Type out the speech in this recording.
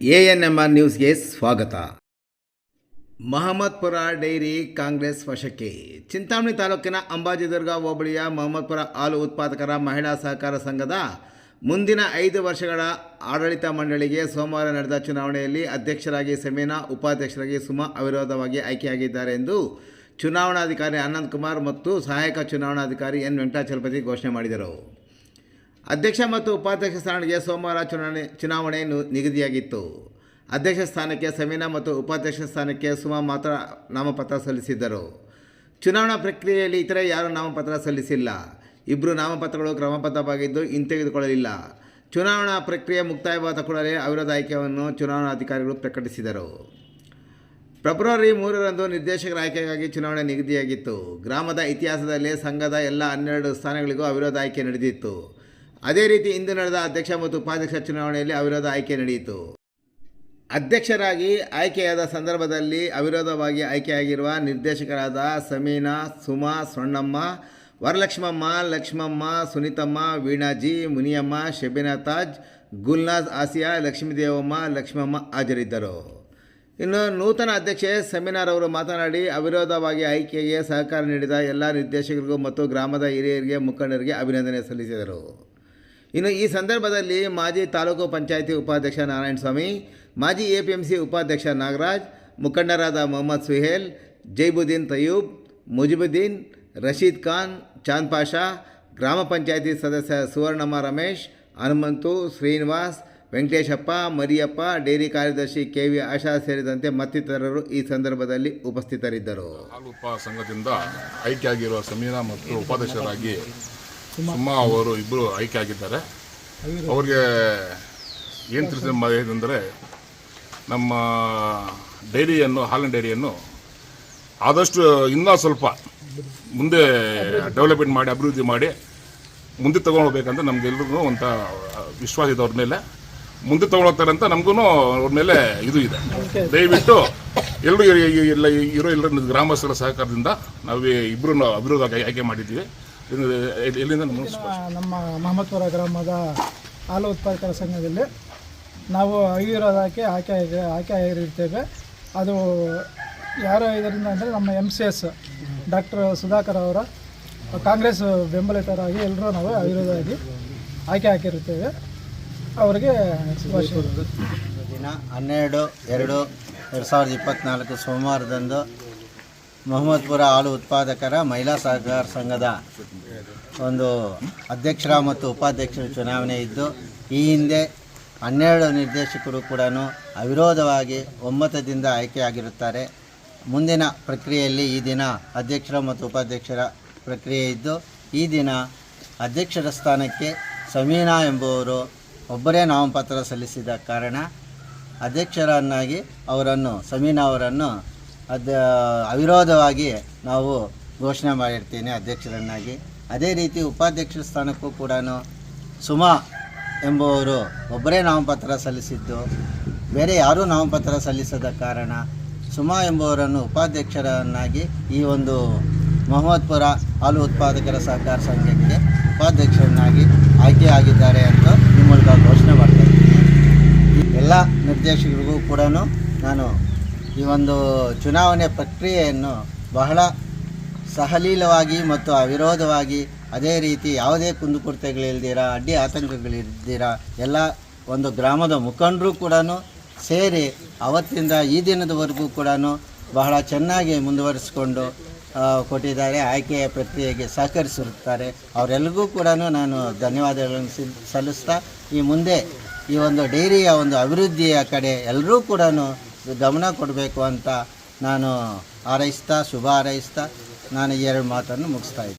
ANMR ನ್ಯೂಸ್ಗೆ ಸ್ವಾಗತ. ಮಹಮ್ಮದ್ಪುರ dairy Congress ವಶಕ್ಕೆ. ಚಿಂತಾಮಣಿ ತಾಲೂಕಿನ ಅಂಬಾಜಿದುರ್ಗ ಹೋಬಳಿಯ ಮಹಮ್ಮದ್ಪುರ ಹಾಲು ಉತ್ಪಾದಕರ ಮಹಿಳಾ ಸಹಕಾರ ಸಂಘದ ಮುಂದಿನ 5 ವರ್ಷಗಳ ಆಡಳಿತ ಮಂಡಳಿಗೆ ಸೋಮವಾರ ನಡೆದ ಚುನಾವಣೆಯಲ್ಲಿ ಅಧ್ಯಕ್ಷರಾಗಿ ಸಮೀನಾ, ಉಪಾಧ್ಯಕ್ಷರಾಗಿ ಸುಮಾ ಅವಿರೋಧವಾಗಿ ಆಯ್ಕೆಯಾಗಿದ್ದಾರೆ ಎಂದು ಚುನಾವಣಾಧಿಕಾರಿ ಆನಂದ್ ಕುಮಾರ್ ಮತ್ತು ಸಹಾಯಕ ಚುನಾವಣಾಧಿಕಾರಿ ಎನ್ ವೆಂಕಟಾಚಲಪತಿ ಘೋಷಣೆ ಮಾಡಿದರು. ಅಧ್ಯಕ್ಷ ಮತ್ತು ಉಪಾಧ್ಯಕ್ಷ ಸ್ಥಾನಕ್ಕೆ ಸೋಮವಾರ ಚುನಾವಣೆ ನಿಗದಿಯಾಗಿತ್ತು. ಅಧ್ಯಕ್ಷ ಸ್ಥಾನಕ್ಕೆ ಸಮೀನಾ ಮತ್ತು ಉಪಾಧ್ಯಕ್ಷ ಸ್ಥಾನಕ್ಕೆ ಸುಮಾ ಮಾತ್ರ ನಾಮಪತ್ರ ಸಲ್ಲಿಸಿದ್ದರು. ಚುನಾವಣಾ ಪ್ರಕ್ರಿಯೆಯಲ್ಲಿ ಇತರೆ ಯಾರೂ ನಾಮಪತ್ರ ಸಲ್ಲಿಸಿಲ್ಲ. 2 ನಾಮಪತ್ರಗಳು ಕ್ರಮಬದ್ಧವಾಗಿದ್ದು ಹಿಂತೆಗೆದುಕೊಳ್ಳಲಿಲ್ಲ. ಚುನಾವಣಾ ಪ್ರಕ್ರಿಯೆ ಮುಕ್ತಾಯವಾದ ಕೂಡಲೇ ಅವಿರೋಧ ಆಯ್ಕೆಯನ್ನು ಚುನಾವಣಾಧಿಕಾರಿಗಳು ಪ್ರಕಟಿಸಿದರು. ಫೆಬ್ರವರಿ 3ರಂದು ನಿರ್ದೇಶಕರ ಆಯ್ಕೆಗಾಗಿ ಚುನಾವಣೆ ನಿಗದಿಯಾಗಿತ್ತು. ಗ್ರಾಮದ ಇತಿಹಾಸದಲ್ಲಿ ಸಂಘದ ಎಲ್ಲ 12 ಸ್ಥಾನಗಳಿಗೂ ಅವಿರೋಧ ಆಯ್ಕೆ ನಡೆದಿತ್ತು. ಅದೇ ರೀತಿ ಇಂದು ನಡೆದ ಅಧ್ಯಕ್ಷ ಮತ್ತು ಉಪಾಧ್ಯಕ್ಷ ಚುನಾವಣೆಯಲ್ಲಿ ಅವಿರೋಧ ಆಯ್ಕೆ ನಡೆಯಿತು. ಅಧ್ಯಕ್ಷರಾಗಿ ಆಯ್ಕೆಯಾದ ಸಂದರ್ಭದಲ್ಲಿ ಅವಿರೋಧವಾಗಿ ಆಯ್ಕೆಯಾಗಿರುವ ನಿರ್ದೇಶಕರಾದ ಸಮೀನಾ, ಸುಮಾ, ಸೊಣ್ಣಮ್ಮ, ವರಲಕ್ಷ್ಮಮ್ಮ, ಲಕ್ಷ್ಮಮ್ಮ, ಸುನೀತಮ್ಮ, ವೀಣಾಜಿ, ಮುನಿಯಮ್ಮ, ಶಬೀನಾ ತಾಜ್, ಗುಲ್ನಾಜ್, ಆಸಿಯಾ, ಲಕ್ಷ್ಮೀದೇವಮ್ಮ, ಲಕ್ಷ್ಮಮ್ಮ ಹಾಜರಿದ್ದರು. ಇನ್ನು ನೂತನ ಅಧ್ಯಕ್ಷೆ ಸಮೀನಾರವರು ಮಾತನಾಡಿ, ಅವಿರೋಧವಾಗಿ ಆಯ್ಕೆಗೆ ಸಹಕಾರ ನೀಡಿದ ಎಲ್ಲ ನಿರ್ದೇಶಕರಿಗೂ ಮತ್ತು ಗ್ರಾಮದ ಹಿರಿಯರಿಗೆ, ಮುಖಂಡರಿಗೆ ಅಭಿನಂದನೆ ಸಲ್ಲಿಸಿದರು. ಇನ್ನು ಈ ಸಂದರ್ಭದಲ್ಲಿ ಮಾಜಿ ತಾಲೂಕು ಪಂಚಾಯಿತಿ ಉಪಾಧ್ಯಕ್ಷ ನಾರಾಯಣಸ್ವಾಮಿ, ಮಾಜಿ APMC ಉಪಾಧ್ಯಕ್ಷ ನಾಗರಾಜ್, ಮುಖಂಡರಾದ ಮೊಹಮ್ಮದ್ ಸುಹೇಲ್, ಜೈಬುದ್ದೀನ್ ತಯ್ಯೂಬ್, ಮುಜಿಬುದ್ದೀನ್, ರಶೀದ್ ಖಾನ್, ಚಾಂದ್ ಪಾಷಾ, ಗ್ರಾಮ ಪಂಚಾಯಿತಿ ಸದಸ್ಯ ಸುವರ್ಣಮ್ಮ ರಮೇಶ್, ಹನುಮಂತು, ಶ್ರೀನಿವಾಸ್, ವೆಂಕಟೇಶಪ್ಪ, ಮರಿಯಪ್ಪ, ಡೈರಿ ಕಾರ್ಯದರ್ಶಿ KV ಆಶಾ ಸೇರಿದಂತೆ ಮತ್ತಿತರರು ಈ ಸಂದರ್ಭದಲ್ಲಿ ಉಪಸ್ಥಿತರಿದ್ದರು. ಹಾಲು ಉತ್ಪಾದಕ ಸಂಘದಿಂದ ಆಯ್ಕೆಯಾಗಿರುವ ಸಮೀನಾ ಮತ್ತು ಉಪಾಧ್ಯಕ್ಷರಾಗಿ ಸುಮಾ ಅವರು ಇಬ್ಬರು ಆಯ್ಕೆ ಆಗಿದ್ದಾರೆ. ಅವ್ರಿಗೆ ಏನು ತಿಳಿಸಿದ್ರೆ ನಮ್ಮ ಡೈರಿಯನ್ನು, ಹಾಲಿನ ಡೈರಿಯನ್ನು ಆದಷ್ಟು ಇನ್ನೂ ಸ್ವಲ್ಪ ಮುಂದೆ ಡೆವಲಪ್ಮೆಂಟ್ ಮಾಡಿ, ಅಭಿವೃದ್ಧಿ ಮಾಡಿ ಮುಂದೆ ತೊಗೊಂಡೋಗ್ಬೇಕಂತ ನಮಗೆಲ್ರಿಗೂ ಒಂಥ ವಿಶ್ವಾಸ ಇದೆ. ಅವ್ರ ಮೇಲೆ ಮುಂದೆ ತೊಗೊಂಡೋಗ್ತಾರೆ ಅಂತ ನಮಗೂ ಅವ್ರ ಮೇಲೆ ಇದು ಇದೆ. ದಯವಿಟ್ಟು ಎಲ್ಲರೂ ಎಲ್ಲರ ಗ್ರಾಮಸ್ಥರ ಸಹಕಾರದಿಂದ ನಾವು ಇಬ್ಬರು ಅಭಿವೃದ್ಧಿ ಆಯ್ಕೆ ಮಾಡಿದ್ದೀವಿ. ಎಲ್ಲಿಂದ ನಮ್ಮ ಮಹಮ್ಮದ್ಪುರ ಗ್ರಾಮದ ಹಾಲು ಉತ್ಪಾದಕರ ಸಂಘದಲ್ಲಿ ನಾವು ಅವಿರೋಧಕ್ಕೆ ಆಯ್ಕೆ ಆಗಿರ್ತೇವೆ. ಅದು ಯಾರು ಇದರಿಂದ ಅಂದರೆ ನಮ್ಮ MCS ಡಾಕ್ಟರ್ ಸುಧಾಕರ್ ಅವರ ಕಾಂಗ್ರೆಸ್ ಬೆಂಬಲಿತರಾಗಿ ಎಲ್ಲರೂ ನಾವು ಅವಿರೋಧವಾಗಿ ಆಯ್ಕೆ ಹಾಕಿರುತ್ತೇವೆ. ಅವರಿಗೆ ದಿನ 12/2/2024 ಸೋಮವಾರದಂದು ಮಹಮ್ಮದ್ಪುರ ಹಾಲು ಉತ್ಪಾದಕರ ಮಹಿಳಾ ಸಹಕಾರ ಸಂಘದ ಒಂದು ಅಧ್ಯಕ್ಷರ ಮತ್ತು ಉಪಾಧ್ಯಕ್ಷರ ಚುನಾವಣೆ ಇದ್ದು, ಈ ಹಿಂದೆ 12 ನಿರ್ದೇಶಕರು ಕೂಡ ಅವಿರೋಧವಾಗಿ ಒಮ್ಮತದಿಂದ ಆಯ್ಕೆಯಾಗಿರುತ್ತಾರೆ. ಮುಂದಿನ ಪ್ರಕ್ರಿಯೆಯಲ್ಲಿ ಈ ದಿನ ಅಧ್ಯಕ್ಷರ ಮತ್ತು ಉಪಾಧ್ಯಕ್ಷರ ಪ್ರಕ್ರಿಯೆ ಇದ್ದು, ಈ ದಿನ ಅಧ್ಯಕ್ಷರ ಸ್ಥಾನಕ್ಕೆ ಸಮೀನಾ ಎಂಬುವರು ಒಬ್ಬರೇ ನಾಮಪತ್ರ ಸಲ್ಲಿಸಿದ ಕಾರಣ ಅಧ್ಯಕ್ಷರನ್ನಾಗಿ ಸಮೀನಾ ಅವರನ್ನು ಅವಿರೋಧವಾಗಿ ನಾವು ಘೋಷಣೆ ಮಾಡಿರ್ತೀನಿ ಅಧ್ಯಕ್ಷರನ್ನಾಗಿ. ಅದೇ ರೀತಿ ಉಪಾಧ್ಯಕ್ಷರ ಸ್ಥಾನಕ್ಕೂ ಕೂಡ ಸುಮಾ ಎಂಬುವರು ಒಬ್ಬರೇ ನಾಮಪತ್ರ ಸಲ್ಲಿಸಿದ್ದು, ಬೇರೆ ಯಾರೂ ನಾಮಪತ್ರ ಸಲ್ಲಿಸದ ಕಾರಣ ಸುಮಾ ಎಂಬುವರನ್ನು ಉಪಾಧ್ಯಕ್ಷರನ್ನಾಗಿ ಈ ಒಂದು ಮಹಮ್ಮದ್ಪುರ ಹಾಲು ಉತ್ಪಾದಕರ ಸಹಕಾರ ಸಂಘಕ್ಕೆ ಉಪಾಧ್ಯಕ್ಷರನ್ನಾಗಿ ಆಯ್ಕೆಯಾಗಿದ್ದಾರೆ ಅಂತ ಈ ಮೂಲಕ ಘೋಷಣೆ ಮಾಡ್ತಾಯಿದ್ದೀನಿ. ಎಲ್ಲ ನಿರ್ದೇಶಕರಿಗೂ ಕೂಡ ನಾನು ಈ ಒಂದು ಚುನಾವಣೆ ಪ್ರಕ್ರಿಯೆಯನ್ನು ಬಹಳ ಸಹಲೀಲವಾಗಿ ಮತ್ತು ಅವಿರೋಧವಾಗಿ, ಅದೇ ರೀತಿ ಯಾವುದೇ ಕುಂದುಕೊರತೆಗಳಿಲ್ದಿರ, ಅಡ್ಡಿ ಆತಂಕಗಳಿಲ್ದಿರ ಎಲ್ಲ ಒಂದು ಗ್ರಾಮದ ಮುಖಂಡರು ಕೂಡ ಸೇರಿ ಅವತ್ತಿಂದ ಈ ದಿನದವರೆಗೂ ಕೂಡ ಬಹಳ ಚೆನ್ನಾಗಿ ಮುಂದುವರಿಸಿಕೊಂಡು ಕೊಟ್ಟಿದ್ದಾರೆ. ಆಯ್ಕೆಯ ಪ್ರಕ್ರಿಯೆಗೆ ಸಹಕರಿಸಿರುತ್ತಾರೆ. ಅವರೆಲ್ಲರಿಗೂ ಕೂಡ ನಾನು ಧನ್ಯವಾದಗಳನ್ನು ಸಲ್ಲಿಸ್ತಾ, ಈ ಮುಂದೆ ಈ ಒಂದು ಡೈರಿಯ ಒಂದು ಅಭಿವೃದ್ಧಿಯ ಕಡೆ ಎಲ್ಲರೂ ಕೂಡ ಗಮನ ಕೊಡಬೇಕು ಅಂತ ನಾನು ಶುಭ ಹಾರೈಸ್ತಾ ನಾನು 2 ಮಾತನ್ನು ಮುಗಿಸ್ತಾ ಇದ್ದೀನಿ.